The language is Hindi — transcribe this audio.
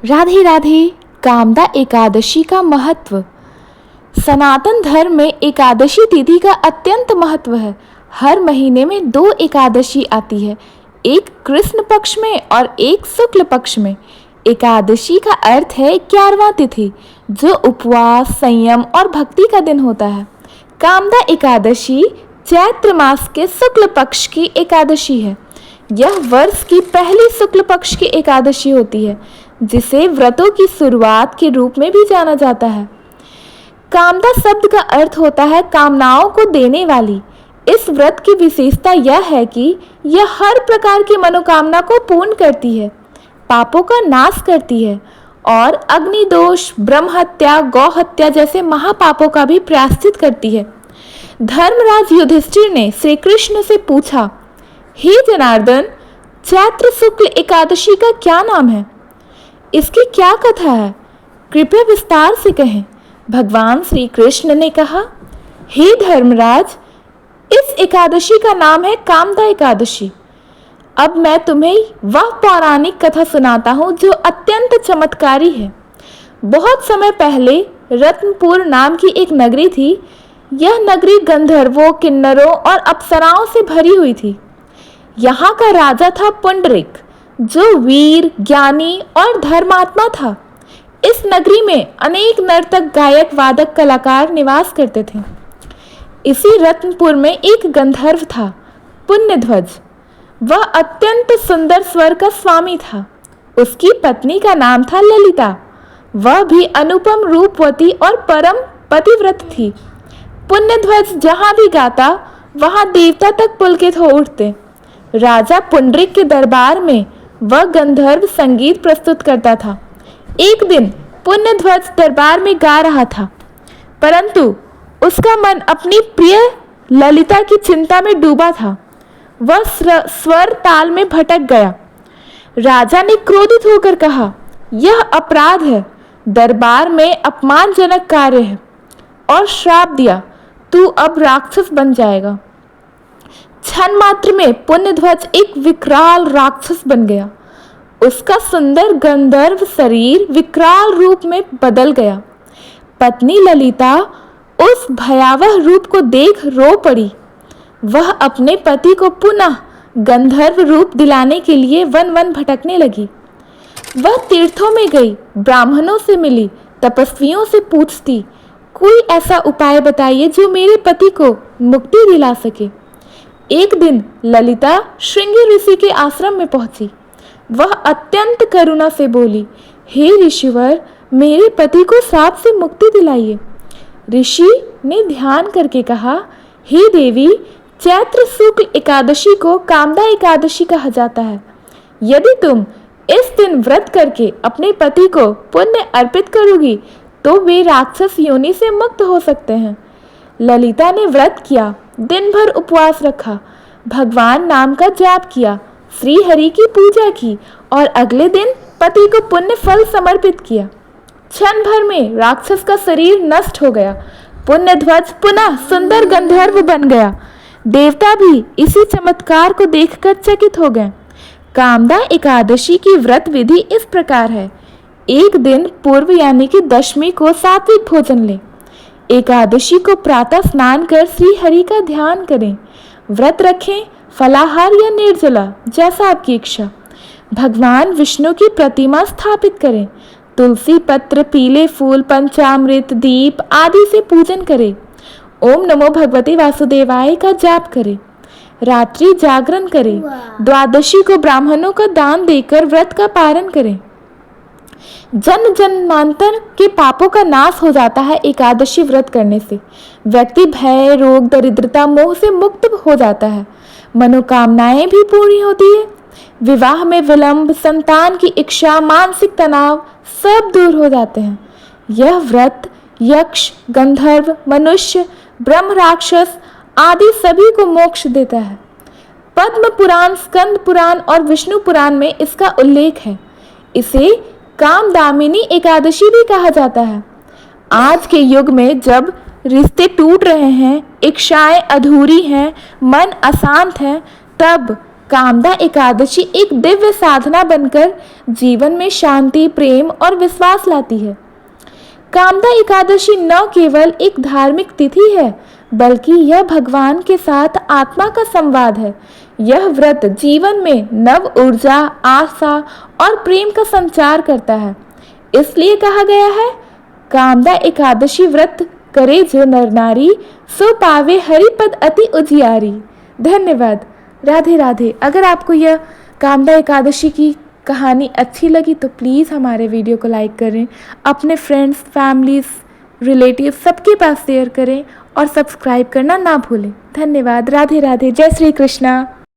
राधे राधे। कामदा एकादशी का महत्व। सनातन धर्म में एकादशी तिथि का अत्यंत महत्व है। हर महीने में 2 एकादशी आती है, एक कृष्ण पक्ष में और एक शुक्ल पक्ष में। एकादशी का अर्थ है 11वां तिथि, जो उपवास, संयम और भक्ति का दिन होता है। कामदा एकादशी चैत्र मास के शुक्ल पक्ष की एकादशी है। यह वर्ष की पहली शुक्ल पक्ष की एकादशी होती है, जिसे व्रतों की शुरुआत के रूप में भी जाना जाता है। कामदा शब्द का अर्थ होता है कामनाओं को देने वाली। इस व्रत की विशेषता यह है कि यह हर प्रकार की मनोकामना को पूर्ण करती है, पापों का नाश करती है और अग्निदोष, ब्रह्म हत्या, गौ हत्या जैसे महापापों का भी प्रायश्चित करती है। धर्मराज युधिष्ठिर ने श्री कृष्ण से पूछा, हे जनार्दन, चैत्र शुक्ल एकादशी का क्या नाम है? इसकी क्या कथा है? कृपया विस्तार से कहें। भगवान श्री कृष्ण ने कहा, हे धर्मराज, इस एकादशी का नाम है कामदा एकादशी। अब मैं तुम्हें वह पौराणिक कथा सुनाता हूँ जो अत्यंत चमत्कारी है। बहुत समय पहले रत्नपुर नाम की एक नगरी थी। यह नगरी गंधर्वों, किन्नरों और अप्सराओं से भरी हुई थी। यहाँ का राजा था पुंडरीक, जो वीर, ज्ञानी और धर्मात्मा था। इस नगरी में अनेक नर्तक, गायक, वादक, कलाकार निवास करते थे। इसी रत्नपुर में एक गंधर्व था, पुण्यध्वज। वह अत्यंत सुंदर स्वर का स्वामी था। उसकी पत्नी का नाम था ललिता। वह भी अनुपम रूपवती और परम पतिव्रत थी। पुण्यध्वज जहाँ भी गाता, वहाँ देवता तक पुलकित हो उठते। राजा पुंडरीक के दरबार में वह गंधर्व संगीत प्रस्तुत करता था। एक दिन पुण्यध्वज दरबार में गा रहा था, परंतु उसका मन अपनी प्रिय ललिता की चिंता में डूबा था। वह स्वर ताल में भटक गया। राजा ने क्रोधित होकर कहा, यह अपराध है, दरबार में अपमानजनक कार्य है, और श्राप दिया, तू अब राक्षस बन जाएगा। क्षण मात्र में पुण्यध्वज एक विकराल राक्षस बन गया। उसका सुंदर गंधर्व शरीर विकराल रूप में बदल गया। पत्नी ललिता उस भयावह रूप को देख रो पड़ी। वह अपने पति को पुनः गंधर्व रूप दिलाने के लिए वन वन भटकने लगी। वह तीर्थों में गई, ब्राह्मणों से मिली, तपस्वियों से पूछती, कोई ऐसा उपाय बताइए जो मेरे पति को मुक्ति दिला सके। एक दिन ललिता श्रृंगी ऋषि के आश्रम में पहुंची। वह अत्यंत करुणा से बोली, हे ऋषिवर, मेरे पति को साप से मुक्ति दिलाइए। ऋषि ने ध्यान करके कहा, हे देवी, चैत्र शुक्ल एकादशी को कामदा एकादशी कहा जाता है। यदि तुम इस दिन व्रत करके अपने पति को पुण्य अर्पित करोगी तो वे राक्षस योनि से मुक्त हो सकते हैं। ललिता ने व्रत किया, दिन भर उपवास रखा, भगवान नाम का जाप किया, श्री हरि की पूजा की और अगले दिन पति को पुण्य फल समर्पित किया। क्षण भर में राक्षस का शरीर नष्ट हो गया। पुण्यध्वज पुनः सुंदर गंधर्व बन गया। देवता भी इसी चमत्कार को देखकर चकित हो गए। कामदा एकादशी की व्रत विधि इस प्रकार है। एक दिन पूर्व यानी कि दशमी को सात्विक भोजन लें। एकादशी को प्रातः स्नान कर श्री हरि का ध्यान करें। व्रत रखें, फलाहार या निर्जला, जैसा आपकी इच्छा। भगवान विष्णु की प्रतिमा स्थापित करें। तुलसी पत्र, पीले फूल, पंचामृत, दीप आदि से पूजन करें। ओम नमो भगवते वासुदेवाय का जाप करें। रात्रि जागरण करें। द्वादशी को ब्राह्मणों का दान देकर व्रत का पारण करें। जन्म जन्मांतर के पापों का नाश हो जाता है एकादशी व्रत करने से। व्यक्ति भय, रोग, दरिद्रता, मोह से मुक्त हो जाता है। मनोकामनाएं भी पूरी होती है। विवाह में विलंब, संतान की इच्छा, मानसिक तनाव सब दूर हो जाते हैं। यह व्रत यक्ष, गंधर्व, मनुष्य, ब्रह्म, राक्षस आदि सभी को मोक्ष देता है। पद्म पुराण, स्कंद पुराण और विष्णु पुराण में इसका उल्लेख है। इसे कामदामिनी एकादशी भी कहा जाता है। आज के युग में जब रिश्ते टूट रहे हैं, इच्छाएं अधूरी हैं, मन अशांत है, तब कामदा एकादशी एक दिव्य साधना बनकर जीवन में शांति, प्रेम और विश्वास लाती है। कामदा एकादशी न केवल एक धार्मिक तिथि है, बल्कि यह भगवान के साथ आत्मा का संवाद है। यह व्रत जीवन में नव ऊर्जा, आशा और प्रेम का संचार करता है। इसलिए कहा गया है, कामदा एकादशी व्रत करे जो नर नारी, सो पावे हरिपद अति उजियारी। धन्यवाद। राधे राधे। अगर आपको यह कामदा एकादशी की कहानी अच्छी लगी तो प्लीज़ हमारे वीडियो को लाइक करें, अपने फ्रेंड्स, फैमिलीज़, रिलेटिव्स सबके पास शेयर करें और सब्सक्राइब करना ना भूलें। धन्यवाद। राधे राधे। जय श्री कृष्णा।